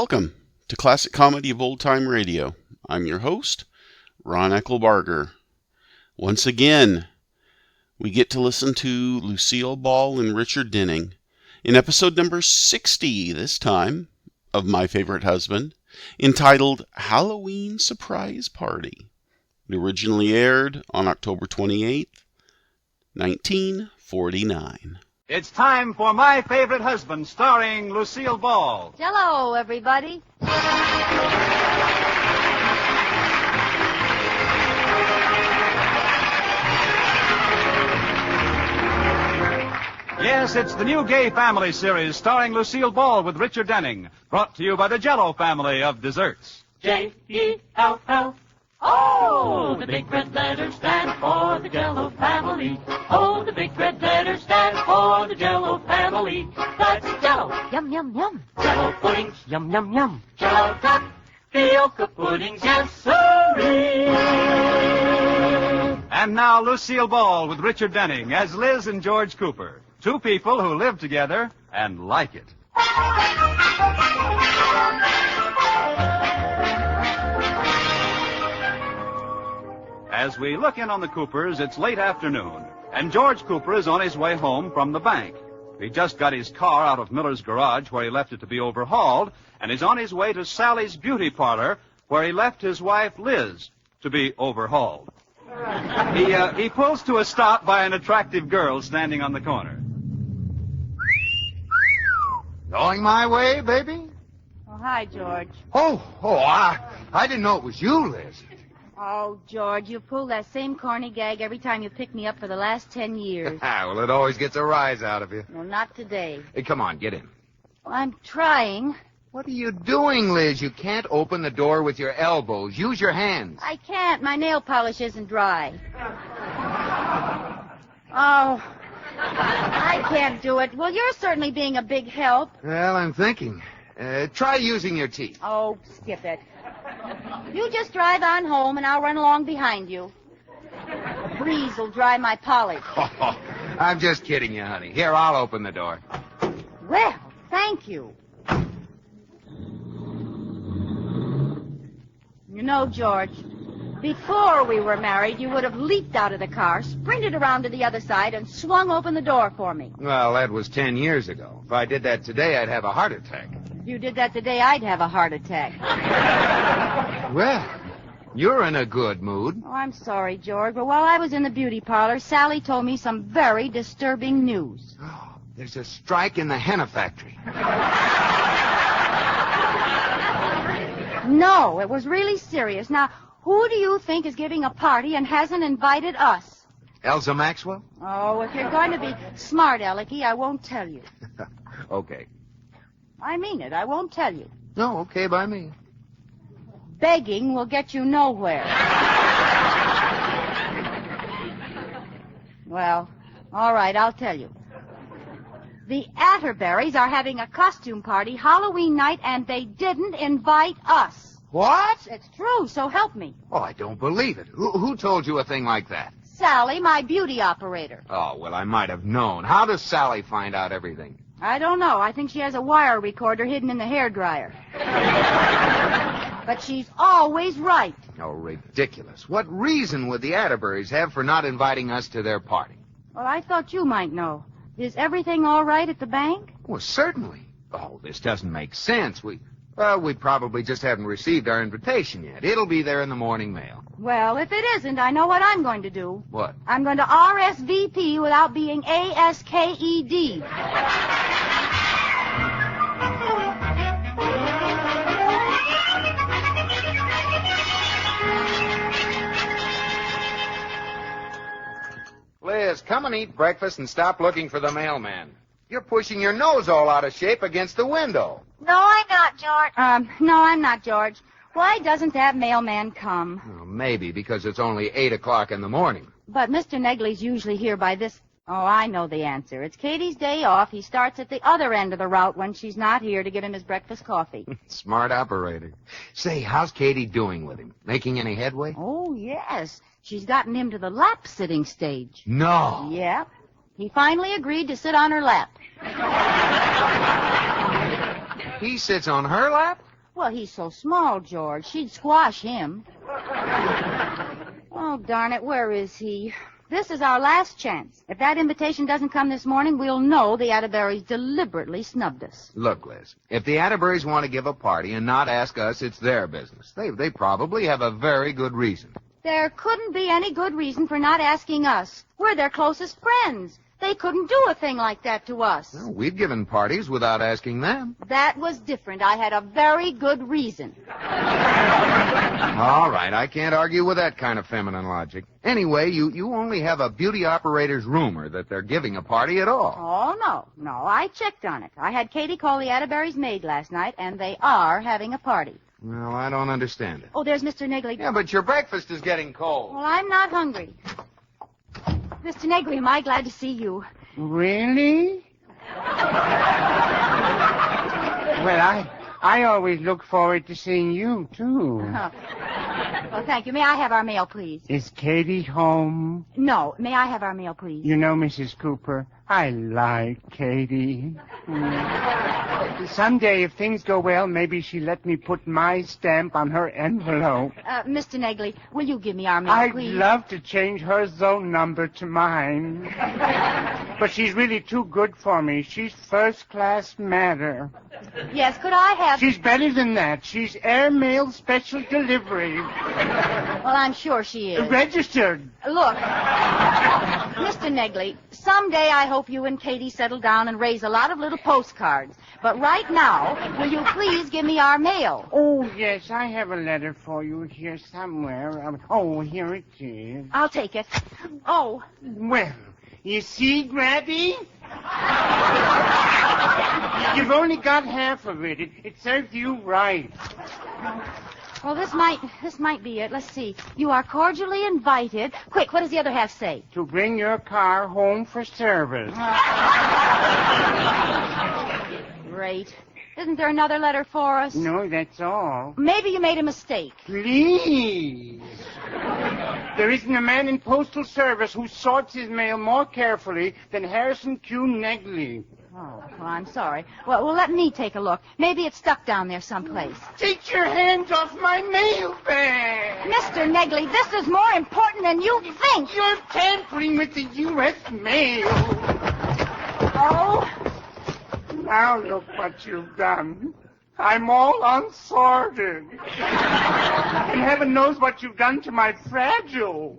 Welcome to Classic Comedy of Old Time Radio. I'm your host, Ron Eckelbarger. Once again, we get to listen to Lucille Ball and Richard Denning in episode number 60 this time of My Favorite Husband, entitled Halloween Surprise Party. It originally aired on October 28th, 1949. It's time for My Favorite Husband, starring Lucille Ball. JellO, everybody. Yes, it's the new Gay Family series starring Lucille Ball with Richard Denning, brought to you by the JellO family of desserts. JellO. Oh, the big red letters stand for the JellO family. Oh, the big red letters stand for the JellO family. That's JellO. Yum, yum, yum. JellO puddings. Yum, yum, yum. JellO tapioca puddings. Yes, sirree. And now Lucille Ball with Richard Denning as Liz and George Cooper, two people who live together and like it. As we look in on the Coopers, it's late afternoon, and George Cooper is on his way home from the bank. He just got his car out of Miller's garage where he left it to be overhauled, and is on his way to Sally's beauty parlor where he left his wife, Liz, to be overhauled. He pulls to a stop by an attractive girl standing on the corner. Going my way, baby? Oh, hi, George. I didn't know it was you, Liz. Oh, George, you pull that same corny gag every time you pick me up for the last 10 years. Well, it always gets a rise out of you. Well, not today. Hey, come on, get in. Well, I'm trying. What are you doing, Liz? You can't open the door with your elbows. Use your hands. I can't. My nail polish isn't dry. Oh, I can't do it. Well, you're certainly being a big help. Well, I'm thinking. Try using your teeth. Oh, skip it. You just drive on home, and I'll run along behind you. Breeze will dry my polish. I'm just kidding you, honey. Here, I'll open the door. Well, thank you. You know, George, before we were married, you would have leaped out of the car, sprinted around to the other side, and swung open the door for me. Well, that was 10 years ago. If I did that today, I'd have a heart attack. If you did that today, I'd have a heart attack. Well, you're in a good mood. Oh, I'm sorry, George, but while I was in the beauty parlor, Sally told me some very disturbing news. Oh, there's a strike in the henna factory. No, it was really serious. Now, who do you think is giving a party and hasn't invited us? Elsa Maxwell? Oh, if you're going to be smart, Alecky, I won't tell you. Okay. I mean it. I won't tell you. No, okay by me. Begging will get you nowhere. Well, all right, I'll tell you. The Atterburys are having a costume party Halloween night, and they didn't invite us. What? It's true, so help me. Oh, I don't believe it. Who told you a thing like that? Sally, my beauty operator. Oh, well, I might have known. How does Sally find out everything? I don't know. I think she has a wire recorder hidden in the hairdryer. But she's always right. Oh, ridiculous. What reason would the Atterburys have for not inviting us to their party? Well, I thought you might know. Is everything all right at the bank? Well, certainly. Oh, this doesn't make sense. We probably just haven't received our invitation yet. It'll be there in the morning mail. Well, if it isn't, I know what I'm going to do. What? I'm going to RSVP without being ASKED. Liz, come and eat breakfast and stop looking for the mailman. You're pushing your nose all out of shape against the window. No, I'm not, George. No, I'm not, George. Why doesn't that mailman come? Well, maybe because it's only 8 o'clock in the morning. But Mr. Negley's usually here by this... Oh, I know the answer. It's Katie's day off. He starts at the other end of the route when she's not here to get him his breakfast coffee. Smart operator. Say, how's Katie doing with him? Making any headway? Oh, yes. She's gotten him to the lap-sitting stage. No. Yep. He finally agreed to sit on her lap. He sits on her lap? Well, he's so small, George. She'd squash him. Oh, darn it, where is he? This is our last chance. If that invitation doesn't come this morning, we'll know the Atterburys deliberately snubbed us. Look, Liz, if the Atterburys want to give a party and not ask us, it's their business. They probably have a very good reason. There couldn't be any good reason for not asking us. We're their closest friends. They couldn't do a thing like that to us. Well, we've given parties without asking them. That was different. I had a very good reason. All right, I can't argue with that kind of feminine logic. Anyway, you only have a beauty operator's rumor that they're giving a party at all. Oh, no, I checked on it. I had Katie call the Atterburys maid last night, and they are having a party. Well, I don't understand it. Oh, there's Mr. Negley. Yeah, but your breakfast is getting cold. Well, I'm not hungry. Mr. Negley, am I glad to see you? Really? Well, I always look forward to seeing you, too. Oh. Well, thank you. May I have our mail, please? Is Katie home? No. May I have our mail, please? You know, Mrs. Cooper, I like Katie. Someday, if things go well, maybe she'll let me put my stamp on her envelope. Mr. Negley, will you give me our mail, please? I'd love to change her zone number to mine. But she's really too good for me. She's first-class matter. Yes, could I have... She's better than that. She's airmail special delivery. Well, I'm sure she is. Registered. Look, Mr. Negley, someday I hope you and Katie settle down and raise a lot of little postcards. But right now, will you please give me our mail? Oh, yes, I have a letter for you here somewhere. Oh, here it is. I'll take it. Oh. Well, you see, Granny? You've only got half of it. It serves you right. Well, this might be it. Let's see. You are cordially invited. Quick, what does the other half say? To bring your car home for service. Great. Isn't there another letter for us? No, that's all. Maybe you made a mistake. Please. There isn't a man in postal service who sorts his mail more carefully than Harrison Q. Negley. Oh, well, I'm sorry. Well, let me take a look. Maybe it's stuck down there someplace. Take your hands off my mail bag! Mr. Negley, this is more important than you think. You're tampering with the U.S. mail. Oh? Now look what you've done. I'm all unsorted. And heaven knows what you've done to my fragile.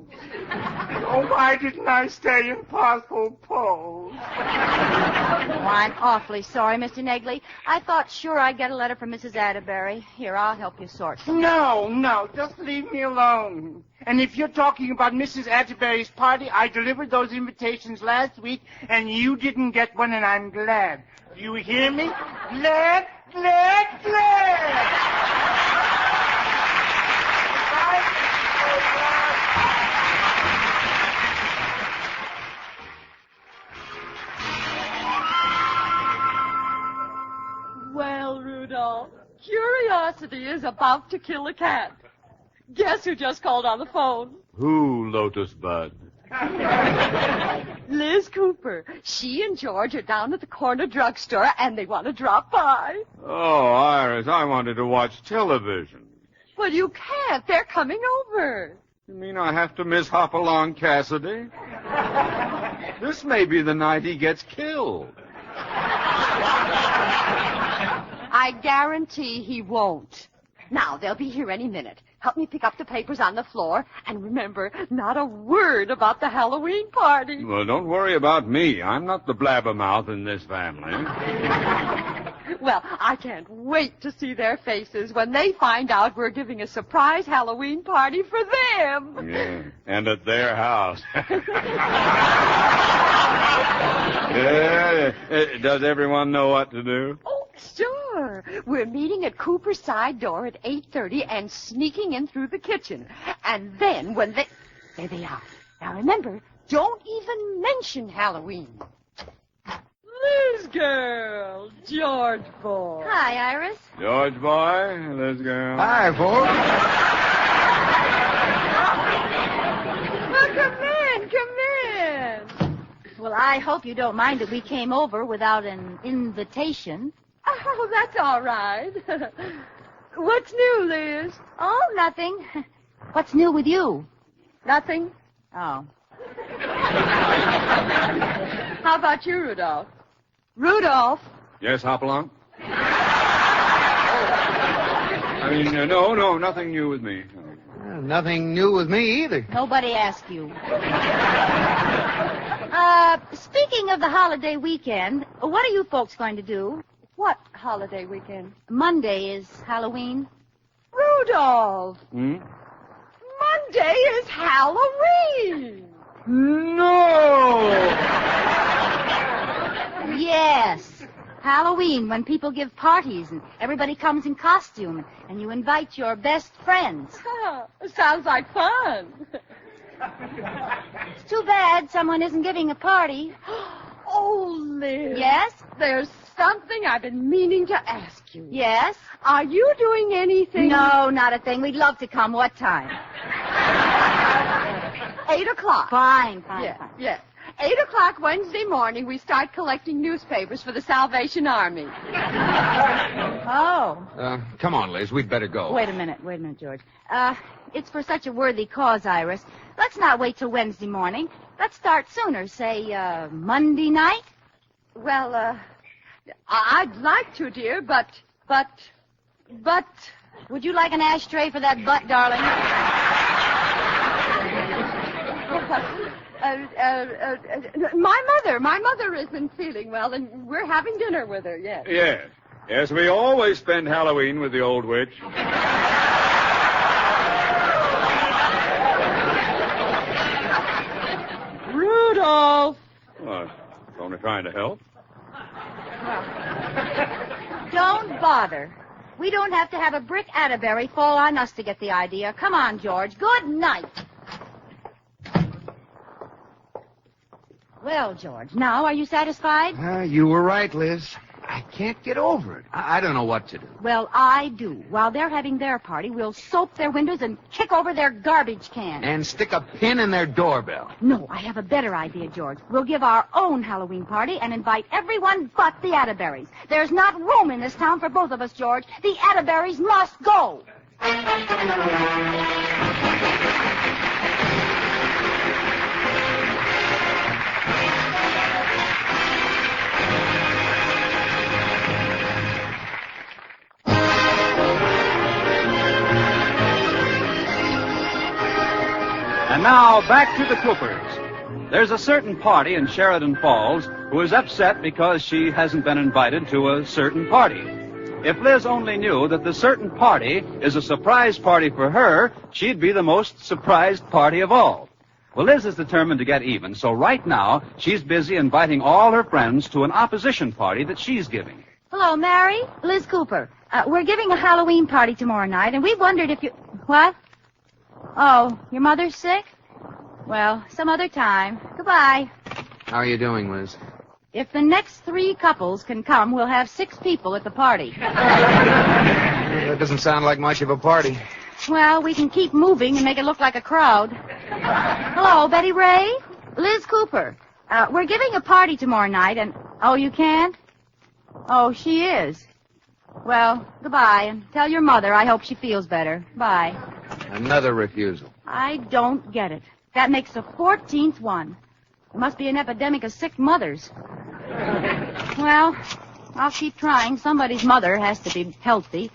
Oh, why didn't I stay in parcel post? Oh, I'm awfully sorry, Mr. Negley. I thought sure I'd get a letter from Mrs. Atterbury. Here, I'll help you sort. No, just leave me alone. And if you're talking about Mrs. Atterbury's party, I delivered those invitations last week, and you didn't get one, and I'm glad. Do you hear me? Glad. Well, Rudolph, curiosity is about to kill a cat. Guess who just called on the phone? Who, Lotus Bud? Liz Cooper. She and George are down at the corner drugstore, and they want to drop by. Oh, Iris, I wanted to watch television. Well, you can't. They're coming over. You mean I have to miss Hopalong Cassidy? This may be the night he gets killed. I guarantee he won't. Now, they'll be here any minute. Help me pick up the papers on the floor. And remember, not a word about the Halloween party. Well, don't worry about me. I'm not the blabbermouth in this family. Well, I can't wait to see their faces when they find out we're giving a surprise Halloween party for them. Yeah, and at their house. Does everyone know what to do? Oh, sure. We're meeting at Cooper's side door at 8:30 and sneaking in through the kitchen. And then when they... There they are. Now remember, don't even mention Halloween. Liz girl, George boy. Hi, Iris. George boy, Liz girl. Hi, folks. Well, come in. Well, I hope you don't mind that we came over without an invitation. Oh, that's all right. What's new, Liz? Oh, nothing. What's new with you? Nothing. Oh. How about you, Rudolph? Rudolph? Yes, Hopalong? I mean, no, nothing new with me. Well, nothing new with me either. Nobody asked you. Speaking of the holiday weekend, what are you folks going to do? What holiday weekend? Monday is Halloween. Rudolph! Hmm? Monday is Halloween! No! Yes. Halloween, when people give parties and everybody comes in costume and you invite your best friends. Sounds like fun. It's too bad someone isn't giving a party. Oh, Liz. Yes? There's something I've been meaning to ask you. Yes? Are you doing anything? No, not a thing. We'd love to come. What time? 8 o'clock. Fine. Yes. 8 o'clock Wednesday morning, we start collecting newspapers for the Salvation Army. Oh. Come on, Liz. We'd better go. Wait a minute, George. It's for such a worthy cause, Iris. Let's not wait till Wednesday morning. Let's start sooner, say, Monday night. Well, I'd like to, dear, but... Would you like an ashtray for that butt, darling? My mother isn't feeling well, and we're having dinner with her, yes. Yes, we always spend Halloween with the old witch. Rudolph! Well, only trying to help. Don't bother. We don't have to have a brick Atterbury fall on us to get the idea. Come on, George. Good night. Well, George, now are you satisfied? You were right, Liz. I can't get over it. I don't know what to do. Well, I do. While they're having their party, we'll soap their windows and kick over their garbage cans. And stick a pin in their doorbell. No, I have a better idea, George. We'll give our own Halloween party and invite everyone but the Atterburys. There's not room in this town for both of us, George. The Atterburys must go. And now, back to the Coopers. There's a certain party in Sheridan Falls who is upset because she hasn't been invited to a certain party. If Liz only knew that the certain party is a surprise party for her, she'd be the most surprised party of all. Well, Liz is determined to get even, so right now she's busy inviting all her friends to an opposition party that she's giving. Hello, Mary. Liz Cooper. We're giving a Halloween party tomorrow night, and we wondered if you... What? Oh, your mother's sick? Well, some other time. Goodbye. How are you doing, Liz? If the next 3 couples can come, we'll have 6 people at the party. That doesn't sound like much of a party. Well, we can keep moving and make it look like a crowd. Hello, Betty Ray? Liz Cooper. We're giving a party tomorrow night, and... Oh, you can't? Oh, she is. Well, goodbye, and tell your mother I hope she feels better. Bye. Another refusal. I don't get it. That makes the 14th one. There must be an epidemic of sick mothers. Well, I'll keep trying. Somebody's mother has to be healthy.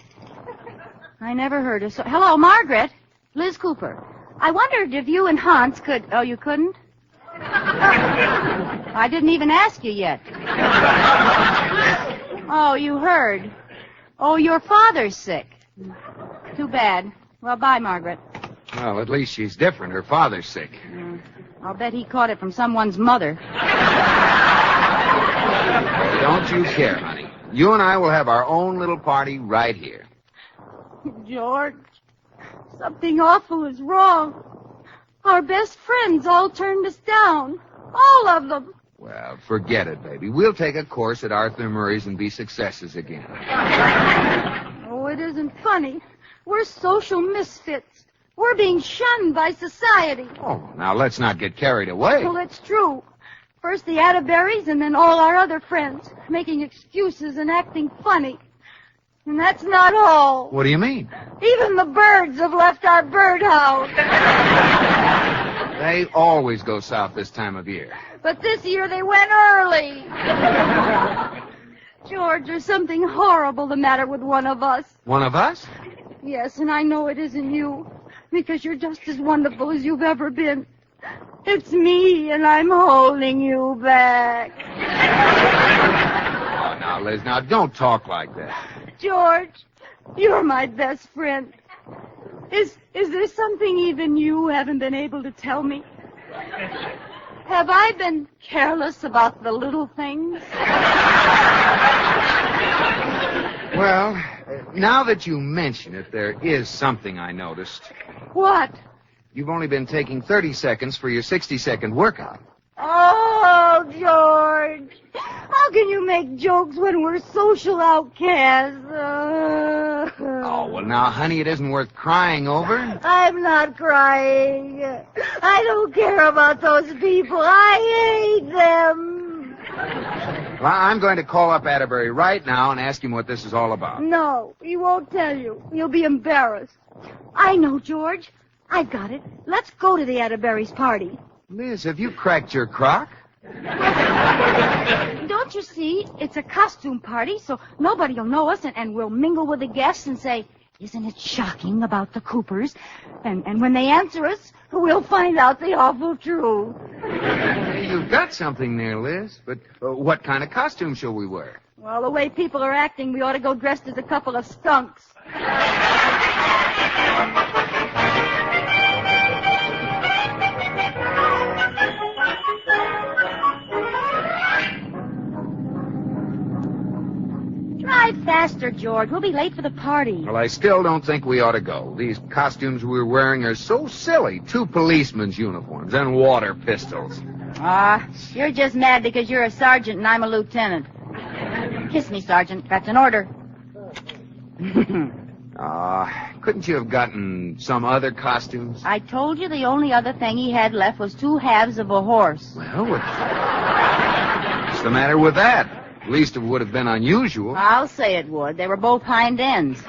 I never heard of so... Hello, Margaret. Liz Cooper. I wondered if you and Hans could... Oh, you couldn't? I didn't even ask you yet. Oh, you heard. Oh, your father's sick. Too bad. Well, bye, Margaret. Well, at least she's different. Her father's sick. I'll bet he caught it from someone's mother. Don't you care, honey. You and I will have our own little party right here. George, something awful is wrong. Our best friends all turned us down. All of them. Well, forget it, baby. We'll take a course at Atterburys and be successes again. Oh, it isn't funny. We're social misfits. We're being shunned by society. Oh, now let's not get carried away. Well, that's true. First the Atterburys and then all our other friends, making excuses and acting funny. And that's not all. What do you mean? Even the birds have left our birdhouse. They always go south this time of year. But this year they went early. George, there's something horrible the matter with one of us. One of us? Yes, and I know it isn't you, because you're just as wonderful as you've ever been. It's me, and I'm holding you back. Oh, now, Liz, now don't talk like that. George, you're my best friend. Is there something even you haven't been able to tell me? Have I been careless about the little things? Well, now that you mention it, there is something I noticed. What? You've only been taking 30 seconds for your 60-second workout. Oh, George. How can you make jokes when we're social outcasts? Oh, well, now, honey, it isn't worth crying over. I'm not crying. I don't care about those people. I hate them. Well, I'm going to call up Atterbury right now and ask him what this is all about. No, he won't tell you. You'll be embarrassed. I know, George. I've got it. Let's go to the Atterburys' party. Liz, have you cracked your crock? Don't you see? It's a costume party, so nobody will know us, and we'll mingle with the guests and say, "Isn't it shocking about the Coopers?" And when they answer us, we'll find out the awful truth. You've got something there, Liz. But what kind of costume shall we wear? Well, the way people are acting, we ought to go dressed as a couple of skunks. Drive faster, George. We'll be late for the party. Well, I still don't think we ought to go. These costumes we're wearing are so silly. 2 policemen's uniforms and water pistols. You're just mad because you're a sergeant and I'm a lieutenant. Kiss me, Sergeant. That's an order. Couldn't you have gotten some other costumes? I told you the only other thing he had left was 2 halves of a horse. Well, what's the matter with that? At least it would have been unusual. I'll say it would. They were both hind ends.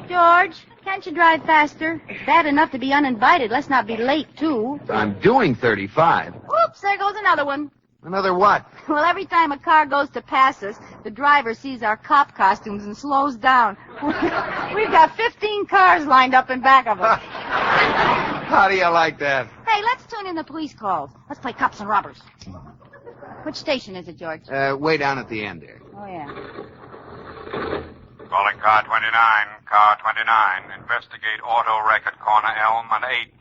George, can't you drive faster? It's bad enough to be uninvited. Let's not be late, too. I'm doing 35. Oops, there goes another one. Another what? Well, every time a car goes to pass us, the driver sees our cop costumes and slows down. We've got 15 cars lined up in back of us. How do you like that? Hey, let's tune in the police calls. Let's play cops and robbers. Which station is it, George? Way down at the end there. Oh, yeah. Calling car 29. Car 29. Investigate auto wreck at corner Elm and 8.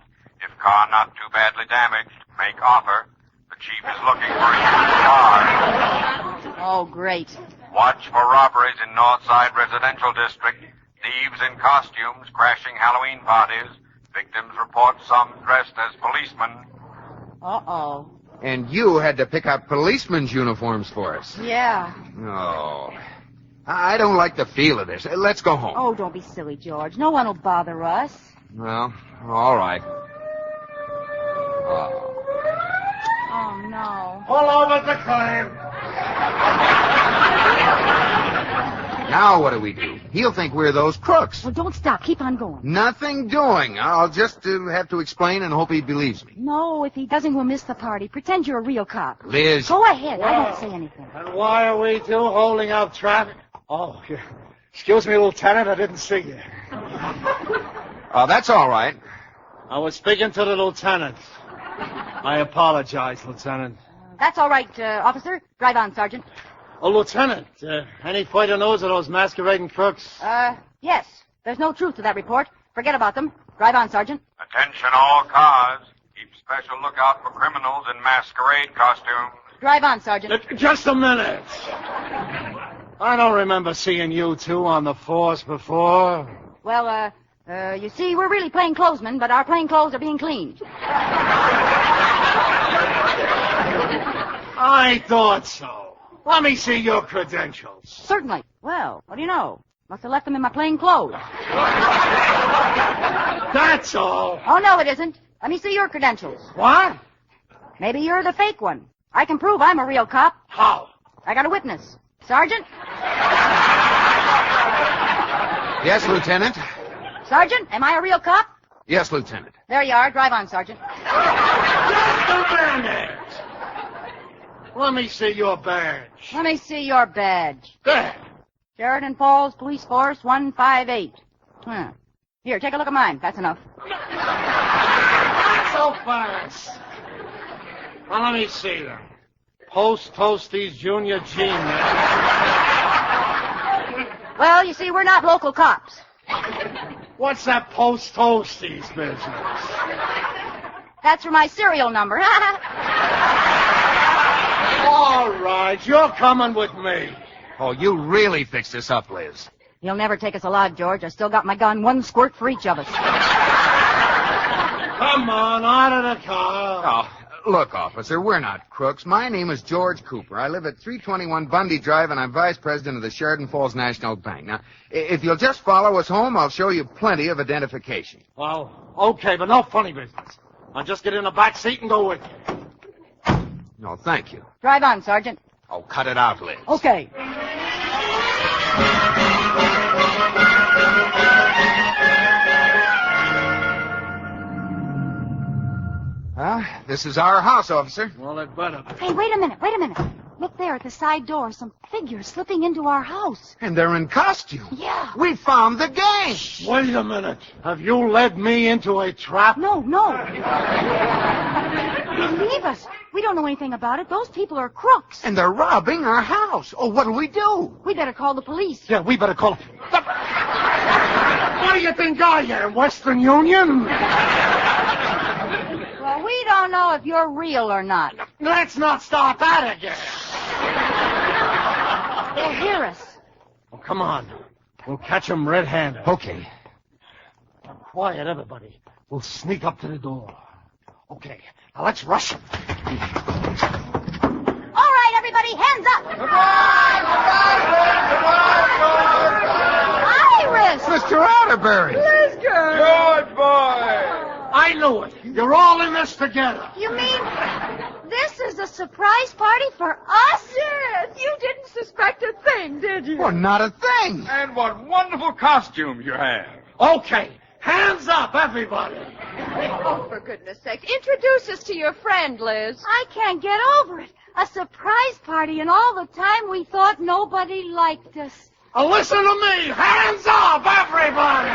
If car not too badly damaged, make offer. The chief is looking for a used car. Oh, great. Watch for robberies in Northside Residential District. Thieves in costumes crashing Halloween parties. Victims report some dressed as policemen. Uh-oh. And you had to pick out policemen's uniforms for us. Yeah. Oh. I don't like the feel of this. Let's go home. Oh, don't be silly, George. No one will bother us. Well, all right. Oh, no. Pull over the claim. Now what do we do? He'll think we're those crooks. Well, don't stop. Keep on going. Nothing doing. I'll just have to explain and hope he believes me. No, if he doesn't, we'll miss the party. Pretend you're a real cop. Liz. Go ahead. I won't say anything. And why are we two holding up traffic? Oh, excuse me, Lieutenant. I didn't see you. Oh, that's all right. I was speaking to the lieutenant. I apologize, Lieutenant. That's all right, officer. Drive on, Sergeant. Oh, Lieutenant, any further news of those masquerading crooks? Yes. There's no truth to that report. Forget about them. Drive on, Sergeant. Attention all cars. Keep special lookout for criminals in masquerade costumes. Drive on, Sergeant. Just a minute. I don't remember seeing you two on the force before. Well, you see, we're really plainclothesmen, but our plain clothes are being cleaned. I thought so. Let me see your credentials. Certainly. Well, what do you know? Must have left them in my plain clothes. That's all. Oh, no, it isn't. Let me see your credentials. What? Maybe you're the fake one. I can prove I'm a real cop. How? I got a witness. Sergeant? Yes, Lieutenant. Sergeant, am I a real cop? Yes, Lieutenant. There you are. Drive on, Sergeant. Just a minute. Let me see your badge. Let me see your badge. There. Sheridan Falls Police Force 158. Here, take a look at mine. That's enough. Not so fast. Well, let me see them. Post Toasties Junior G, man. Well, you see, we're not local cops. What's that Post Toasties business? That's for my serial number. All right, you're coming with me. Oh, you really fixed this up, Liz. You'll never take us alive, George. I still got my gun, one squirt for each of us. Come on, out of the car. Oh, look, officer, we're not crooks. My name is George Cooper. I live at 321 Bundy Drive, and I'm vice president of the Sheridan Falls National Bank. Now, if you'll just follow us home, I'll show you plenty of identification. Well, okay, but no funny business. I'll just get in the back seat and go with you. No, thank you. Drive on, Sergeant. Oh, cut it out, Liz. Okay. This is our house, officer. Well, it better be. Hey, wait a minute. Look there at the side door. Some figures slipping into our house. And they're in costume. Yeah. We found the gang. Wait a minute. Have you led me into a trap? No. Believe us. We don't know anything about it. Those people are crooks. And they're robbing our house. Oh, what'll we do? We better call the police. Yeah, we better call. What do you think I am, Western Union? Well, we don't know if you're real or not. Let's not start that again. They'll hear us. Oh, come on. We'll catch them red-handed. Okay. Now, quiet, everybody. We'll sneak up to the door. Okay, now let's rush them. All right, everybody, hands up. Iris! Mr. Atterbury. Good boy. I knew it. You're all in this together. You mean this is a surprise party for us? Yes, you didn't suspect a thing, did you? Well, not a thing. And what wonderful costumes you have. Okay, hands up, everybody. Oh, for goodness sakes. Introduce us to your friend, Liz. I can't get over it. A surprise party, and all the time we thought nobody liked us. Now listen to me. Hands up, everybody.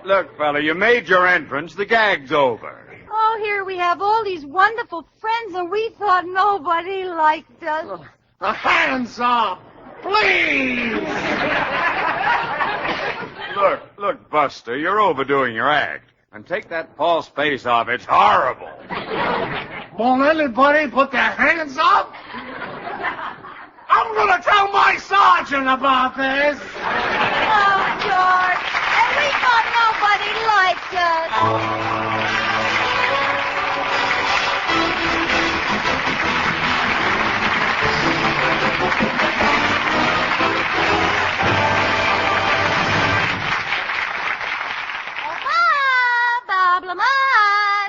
Look, fella, you made your entrance. The gag's over. Oh, here we have all these wonderful friends, and we thought nobody liked us. Now hands up, please. Look, Buster, you're overdoing your act. And take that false face off. It's horrible. Won't anybody put their hands up? I'm going to tell my sergeant about this. Oh, George. And we thought nobody liked us. Bob Lamont.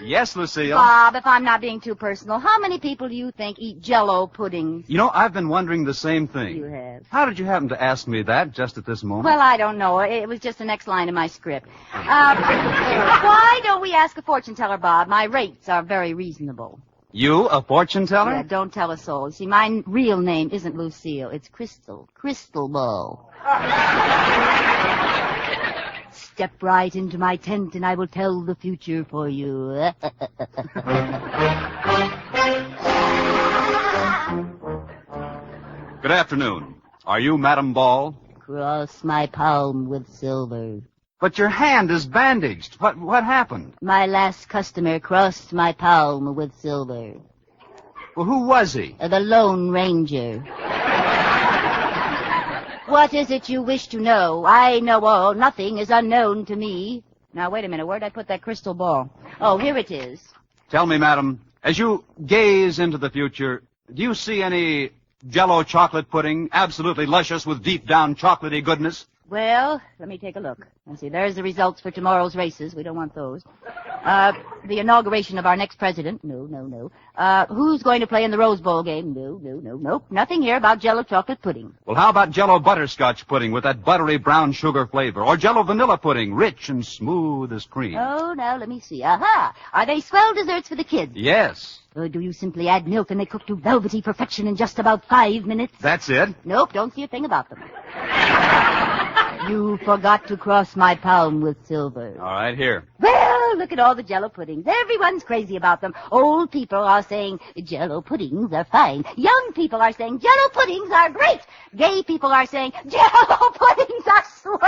Yes, Lucille. Bob, if I'm not being too personal, how many people do you think eat JellO puddings? You know, I've been wondering the same thing. You have. How did you happen to ask me that just at this moment? Well, I don't know. It was just the next line in my script. Why don't we ask a fortune teller, Bob? My rates are very reasonable. You, a fortune teller? Yeah, don't tell a soul. See, my real name isn't Lucille. It's Crystal. Crystal Ball. Step right into my tent and I will tell the future for you. Good afternoon. Are you Madam Ball? Cross my palm with silver. But your hand is bandaged. What happened? My last customer crossed my palm with silver. Well, who was he? The Lone Ranger. What is it you wish to know? I know all. Nothing is unknown to me. Now, wait a minute. Where'd I put that crystal ball? Oh, here it is. Tell me, madam, as you gaze into the future, do you see any JellO chocolate pudding, absolutely luscious with deep-down chocolatey goodness? Well, let me take a look. Let's see, there's the results for tomorrow's races. We don't want those. The inauguration of our next president. No. Who's going to play in the Rose Bowl game? Nope. Nothing here about JellO chocolate pudding. Well, how about JellO butterscotch pudding with that buttery brown sugar flavor? Or JellO vanilla pudding, rich and smooth as cream? Oh, now, let me see. Aha! Are they swell desserts for the kids? Yes. Or do you simply add milk and they cook to velvety perfection in just about 5 minutes? That's it. Nope, don't see a thing about them. You forgot to cross my palm with silver. All right, here. Well, look at all the JellO puddings. Everyone's crazy about them. Old people are saying JellO puddings are fine. Young people are saying JellO puddings are great. Gay people are saying JellO puddings are swell.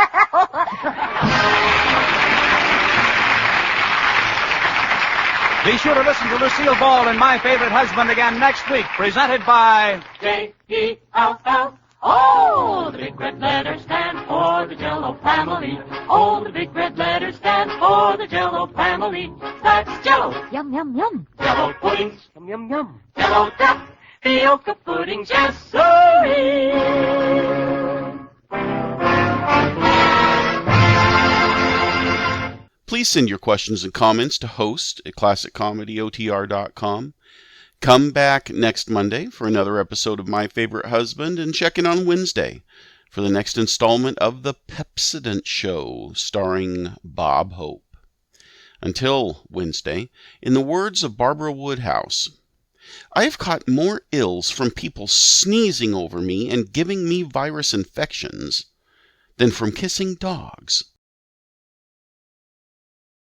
Be sure to listen to Lucille Ball and My Favorite Husband again next week, presented by JellO. Oh, the big red letters stand for the JellO family. Oh, the big red letters stand for the JellO family. That's JellO. Yum, yum, yum. JellO puddings. Yum, yum, yum. JellO duck. Fioca puddings. Yes, sirree. Please send your questions and comments to host@classiccomedyotr.com. Come back next Monday for another episode of My Favorite Husband, and check in on Wednesday for the next installment of The Pepsodent Show, starring Bob Hope. Until Wednesday, in the words of Barbara Woodhouse, I have caught more ills from people sneezing over me and giving me virus infections than from kissing dogs.